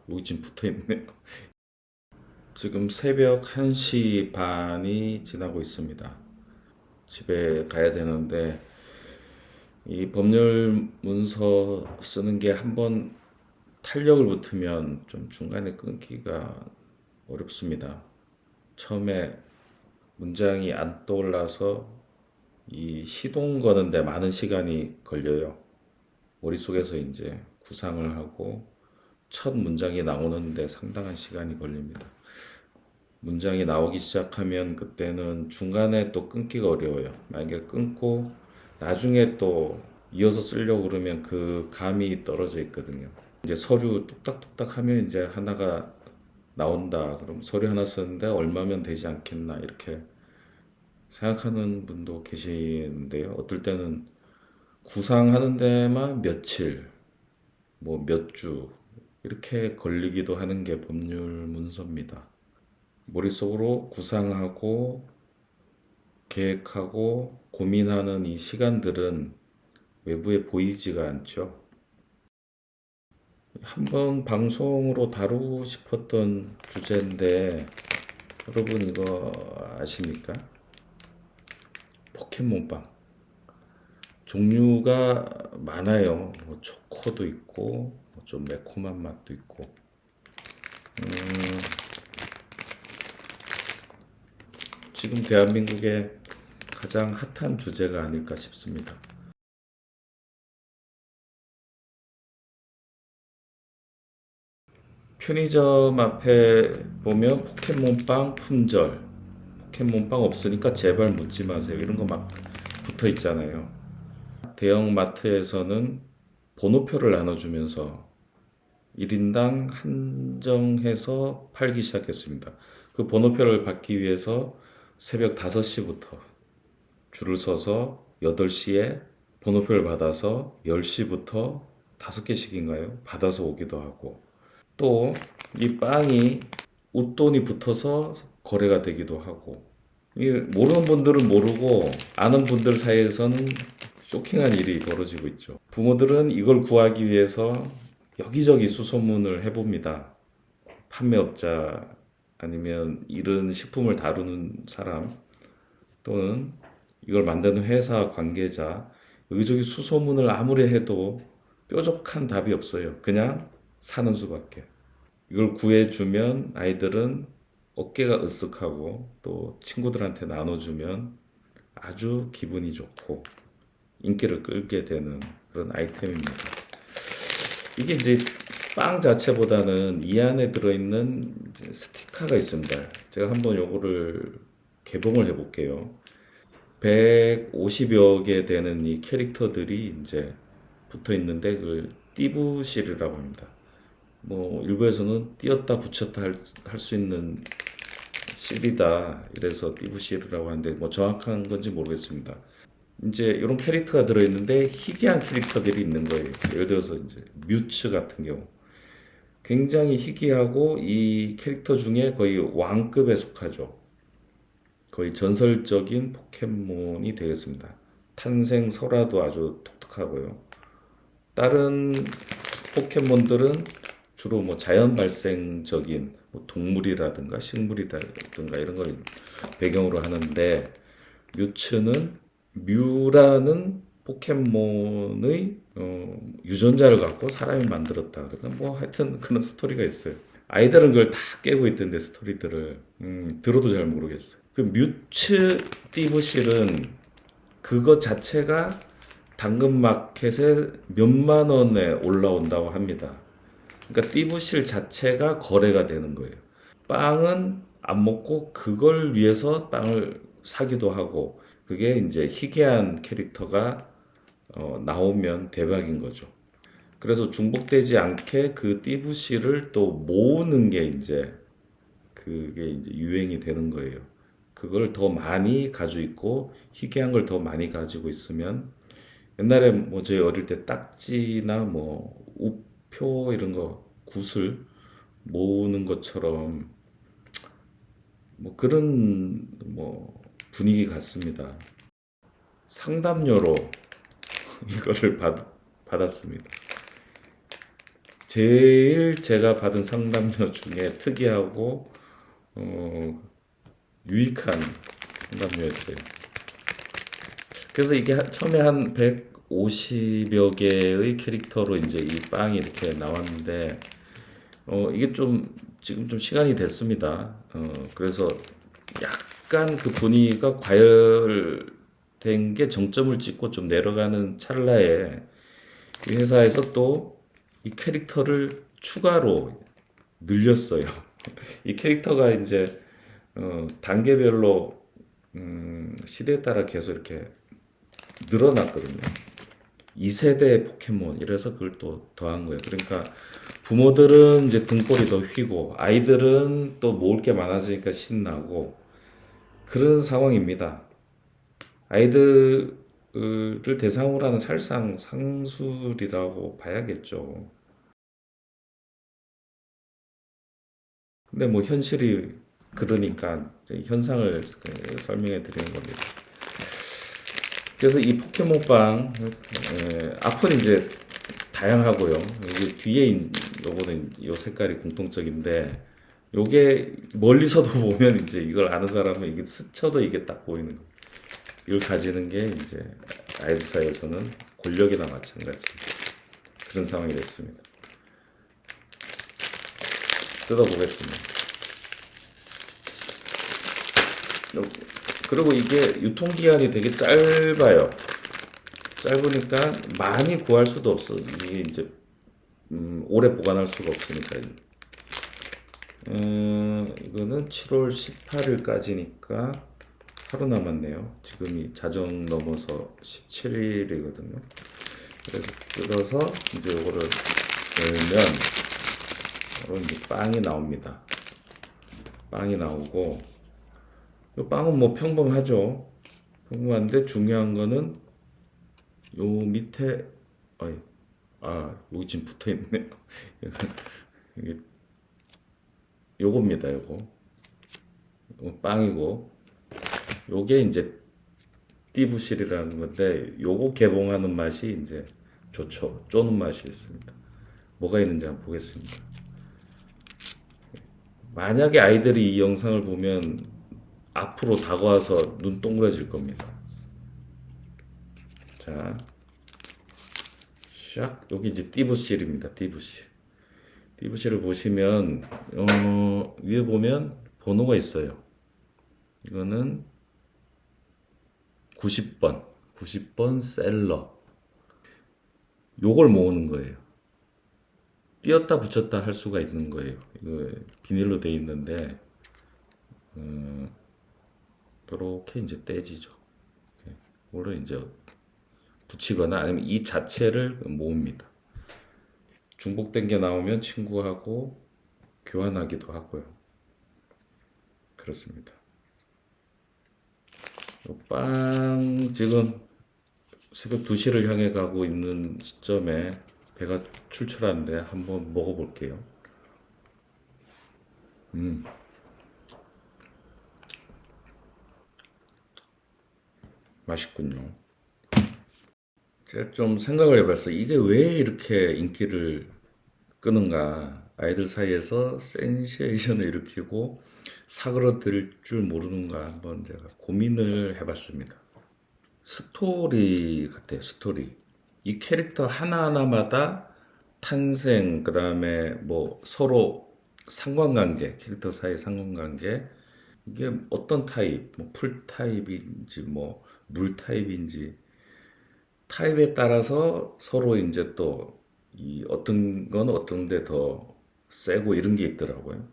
여기 지금 붙어 있네요. 지금 새벽 1시 반이 지나고 있습니다. 집에 가야 되는데, 이 법률 문서 쓰는 게 한번 탄력을 붙으면 좀 중간에 끊기가 어렵습니다. 처음에 문장이 안 떠올라서 이 시동 거는데 많은 시간이 걸려요. 머릿속에서 이제 구상을 하고 첫 문장이 나오는데 상당한 시간이 걸립니다. 문장이 나오기 시작하면 그때는 중간에 또 끊기가 어려워요. 만약에 끊고 나중에 또 이어서 쓰려고 그러면 그 감이 떨어져 있거든요. 이제 서류 뚝딱뚝딱 하면 이제 하나가 나온다. 그럼 서류 하나 쓰는데 얼마면 되지 않겠나 이렇게 생각하는 분도 계시는데요. 어떨 때는 구상하는 데만 며칠, 뭐 몇 주 이렇게 걸리기도 하는 게 법률 문서입니다. 머릿속으로 구상하고 계획하고 고민하는 이 시간들은 외부에 보이지가 않죠. 한번 방송으로 다루고 싶었던 주제인데 여러분 이거 아십니까? 포켓몬빵. 종류가 많아요. 뭐 초코도 있고 뭐좀 매콤한 맛도 있고. 지금 대한민국의 가장 핫한 주제가 아닐까 싶습니다. 편의점 앞에 보면 포켓몬빵 품절, 포켓몬빵 없으니까 제발 묻지 마세요. 이런 거 막 붙어 있잖아요. 대형 마트에서는 번호표를 나눠주면서 1인당 한정해서 팔기 시작했습니다. 그 번호표를 받기 위해서 새벽 5시부터 줄을 서서 8시에 번호표를 받아서 10시부터 5개씩인가요? 받아서 오기도 하고 또 이 빵이 웃돈이 붙어서 거래가 되기도 하고 모르는 분들은 모르고 아는 분들 사이에서는 쇼킹한 일이 벌어지고 있죠. 부모들은 이걸 구하기 위해서 여기저기 수소문을 해봅니다. 판매업자 아니면 이런 식품을 다루는 사람 또는 이걸 만드는 회사 관계자 여기저기 수소문을 아무리 해도 뾰족한 답이 없어요. 그냥 사는 수밖에. 이걸 구해주면 아이들은 어깨가 으쓱하고 또 친구들한테 나눠주면 아주 기분이 좋고 인기를 끌게 되는 그런 아이템입니다. 이게 이제 빵 자체보다는 이 안에 들어있는 스티커가 있습니다. 제가 한번 요거를 개봉을 해볼게요. 150여 개 되는 이 캐릭터들이 이제 붙어 있는데 그걸 띠부실이라고 합니다. 뭐 일부에서는 띄었다 붙였다 할 수 있는 실이다 이래서 띠부실이라고 하는데 뭐 정확한 건지 모르겠습니다. 이제 이런 캐릭터가 들어있는데 희귀한 캐릭터들이 있는 거예요. 예를 들어서 이제 뮤츠 같은 경우 굉장히 희귀하고 이 캐릭터 중에 거의 왕급에 속하죠. 거의 전설적인 포켓몬이 되겠습니다. 탄생 설화도 아주 독특하고요. 다른 포켓몬들은 주로 뭐 자연 발생적인 뭐 동물이라든가 식물이라든가 이런 걸 배경으로 하는데 뮤츠는 뮤라는 포켓몬의 유전자를 갖고 사람이 만들었다. 그러면 뭐 하여튼 그런 스토리가 있어요. 아이들은 그걸 다 깨고 있던데 스토리들을 들어도 잘 모르겠어요. 그 뮤츠 띠부실은 그것 자체가 당근마켓에 몇만 원에 올라온다고 합니다. 그러니까 띠부실 자체가 거래가 되는 거예요. 빵은 안 먹고 그걸 위해서 빵을 사기도 하고 그게 이제 희귀한 캐릭터가 나오면 대박인 거죠. 그래서 중복되지 않게 그 띠부실을 또 모으는 게 이제 그게 이제 유행이 되는 거예요. 그걸 더 많이 가지고 있고 희귀한 걸 더 많이 가지고 있으면 옛날에 뭐 저희 어릴 때 딱지나 뭐 우표 이런 거 구슬 모으는 것처럼 뭐 그런 뭐 분위기 같습니다. 상담료로 이거를 받았습니다. 제일 제가 받은 상담료 중에 특이하고 유익한 상담료였어요. 그래서 이게 처음에 한 150여 개의 캐릭터로 이제 이 빵이 이렇게 나왔는데 이게 좀 지금 좀 시간이 됐습니다. 그래서 약간 그 분위기가 과열된 게 정점을 찍고 좀 내려가는 찰나에 이 회사에서 또 이 캐릭터를 추가로 늘렸어요. 이 캐릭터가 이제 단계별로 시대에 따라 계속 이렇게 늘어났거든요. 2세대 포켓몬 이래서 그걸 또 더한 거예요. 그러니까 부모들은 이제 등골이 더 휘고 아이들은 또 모을 게 많아지니까 신나고 그런 상황입니다. 아이들을 대상으로 하는 사실상 상술이라고 봐야겠죠. 근데 뭐 현실이 그러니까 현상을 설명해 드리는 겁니다. 그래서 이 포켓몬빵 앞은 이제 다양하고요. 여기 뒤에 요거는 요 색깔이 공통적인데 요게 멀리서도 보면 이제 이걸 아는 사람은 이게 스쳐도 이게 딱 보이는 거. 이걸 가지는 게 이제 아이들 사이에서는 권력이나 마찬가지 그런 상황이 됐습니다. 뜯어보겠습니다. 그리고 이게 유통기한이 되게 짧아요. 짧으니까 많이 구할 수도 없어. 이게 이제 오래 보관할 수가 없으니까. 이거는 7월 18일까지니까 하루 남았네요. 지금이 자정 넘어서 17일이거든요. 그래서 뜯어서 이제 이거를 열면 바로 이제 빵이 나옵니다. 빵이 나오고 이 빵은 뭐 평범하죠. 평범한데 중요한 거는 요 밑에 여기 지금 붙어 있네요. 이게 요겁니다. 요거 빵이고 요게 이제 띠부실이라는 건데 요거 개봉하는 맛이 이제 좋죠. 쪼는 맛이 있습니다. 뭐가 있는지 한번 보겠습니다. 만약에 아이들이 이 영상을 보면 앞으로 다가와서 눈 동그래질 겁니다. 자, 샥 여기 이제 띠부실입니다. 띠부실. 띠부실을 보시면 위에 보면 번호가 있어요. 이거는 90번 셀러. 요걸 모으는 거예요. 띄었다 붙였다 할 수가 있는 거예요. 이거 비닐로 돼 있는데 이렇게 이제 떼지죠. 이거를 이제 붙이거나 아니면 이 자체를 모읍니다. 중복된 게 나오면 친구하고 교환하기도 하고요. 그렇습니다. 빵 지금 새벽 2시를 향해 가고 있는 시점에 배가 출출한데 한번 먹어볼게요. 맛있군요. 제가 좀 생각을 해봤어요. 이게 왜 이렇게 인기를 끄는가? 아이들 사이에서 센세이션을 일으키고 사그러들 줄 모르는가? 한번 제가 고민을 해봤습니다. 스토리 같아요, 스토리. 이 캐릭터 하나하나마다 탄생, 그 다음에 뭐 서로 상관관계, 캐릭터 사이 상관관계, 이게 어떤 타입, 뭐 풀 타입인지, 뭐 물 타입인지, 타입에 따라서 서로 이제 또 이 어떤 건 어떤 데 더 세고 이런 게 있더라고요.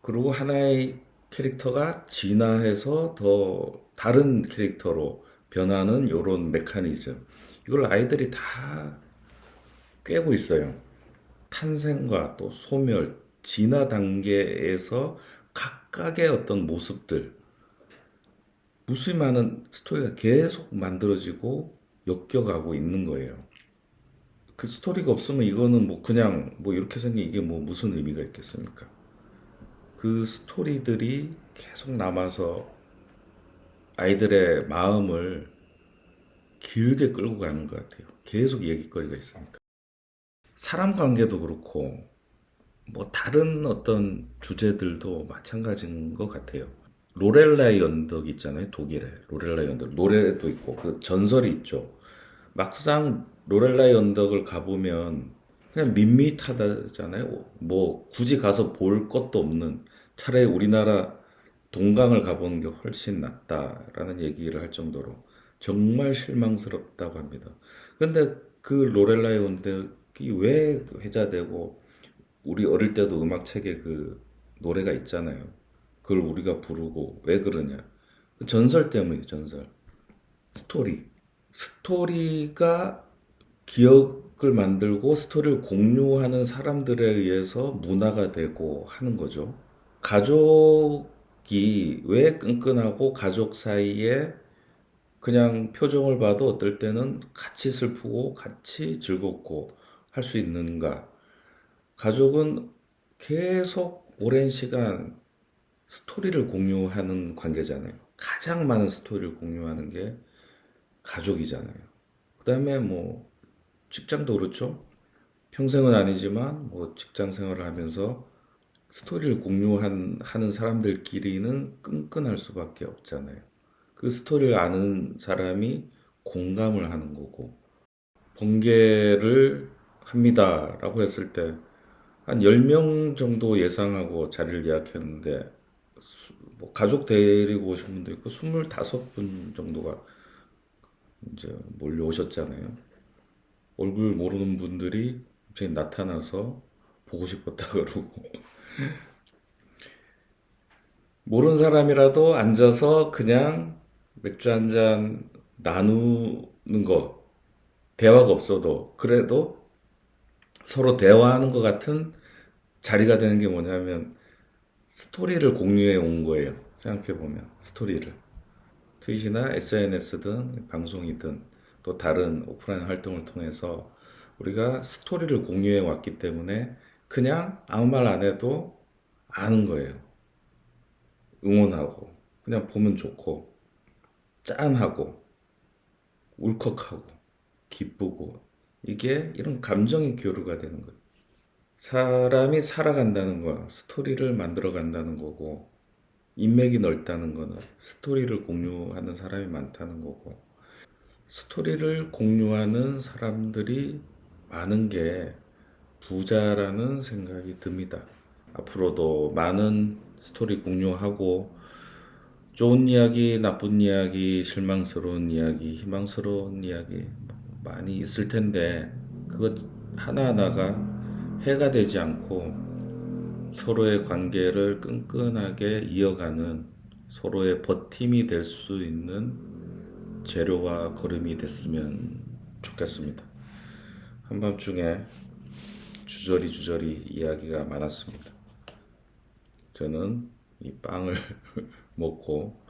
그리고 하나의 캐릭터가 진화해서 더 다른 캐릭터로 변하는 이런 메커니즘. 이걸 아이들이 다 꿰고 있어요. 탄생과 또 소멸, 진화 단계에서 각각의 어떤 모습들, 무수히 많은 스토리가 계속 만들어지고 엮여가고 있는 거예요. 그 스토리가 없으면 이거는 뭐 그냥 뭐 이렇게 생긴 이게 뭐 무슨 의미가 있겠습니까? 그 스토리들이 계속 남아서 아이들의 마음을 길게 끌고 가는 것 같아요. 계속 얘기거리가 있으니까. 사람 관계도 그렇고 뭐 다른 어떤 주제들도 마찬가지인 것 같아요. 로렐라의 언덕 있잖아요. 독일에 로렐라의 언덕 노래도 있고 그 전설이 있죠. 막상 로렐라의 언덕을 가보면 그냥 밋밋하다잖아요. 뭐 굳이 가서 볼 것도 없는 차라리 우리나라 동강을 가보는 게 훨씬 낫다라는 얘기를 할 정도로 정말 실망스럽다고 합니다. 근데 그 로렐라의 언덕이 왜 회자되고 우리 어릴 때도 음악책에 그 노래가 있잖아요. 그걸 우리가 부르고 왜 그러냐? 그 전설 때문이에요, 전설. 스토리. 스토리가 기억을 만들고 스토리를 공유하는 사람들에 의해서 문화가 되고 하는 거죠. 가족이 왜 끈끈하고 가족 사이에 그냥 표정을 봐도 어떨 때는 같이 슬프고 같이 즐겁고 할 수 있는가? 가족은 계속 오랜 시간 스토리를 공유하는 관계잖아요. 가장 많은 스토리를 공유하는 게 가족이잖아요. 그 다음에 뭐 직장도 그렇죠. 평생은 아니지만 뭐 직장 생활을 하면서 스토리를 하는 사람들끼리는 끈끈할 수밖에 없잖아요. 그 스토리를 아는 사람이 공감을 하는 거고 번개를 합니다라고 했을 때 한 10명 정도 예상하고 자리를 예약했는데 뭐 가족 데리고 오신 분도 있고 25분 정도가 이제 몰려오셨잖아요. 얼굴 모르는 분들이 갑자기 나타나서 보고 싶었다 그러고 모르는 사람이라도 앉아서 그냥 맥주 한 잔 나누는 거 대화가 없어도 그래도 서로 대화하는 것 같은 자리가 되는 게 뭐냐면 스토리를 공유해 온 거예요. 생각해 보면 스토리를 트윗이나 SNS든 방송이든 또 다른 오프라인 활동을 통해서 우리가 스토리를 공유해 왔기 때문에 그냥 아무 말 안 해도 아는 거예요. 응원하고 그냥 보면 좋고 짠하고 울컥하고 기쁘고 이게 이런 감정의 교류가 되는 거예요. 사람이 살아간다는 거, 스토리를 만들어 간다는 거고 인맥이 넓다는 거는 스토리를 공유하는 사람이 많다는 거고 스토리를 공유하는 사람들이 많은 게 부자라는 생각이 듭니다. 앞으로도 많은 스토리 공유하고 좋은 이야기, 나쁜 이야기, 실망스러운 이야기, 희망스러운 이야기 많이 있을 텐데 그것 하나하나가 해가 되지 않고 서로의 관계를 끈끈하게 이어가는 서로의 버팀이 될 수 있는 재료와 걸음이 됐으면 좋겠습니다. 한밤중에 주저리 이야기가 많았습니다. 저는 이 빵을 먹고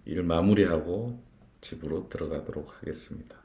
일 마무리하고 집으로 들어가도록 하겠습니다.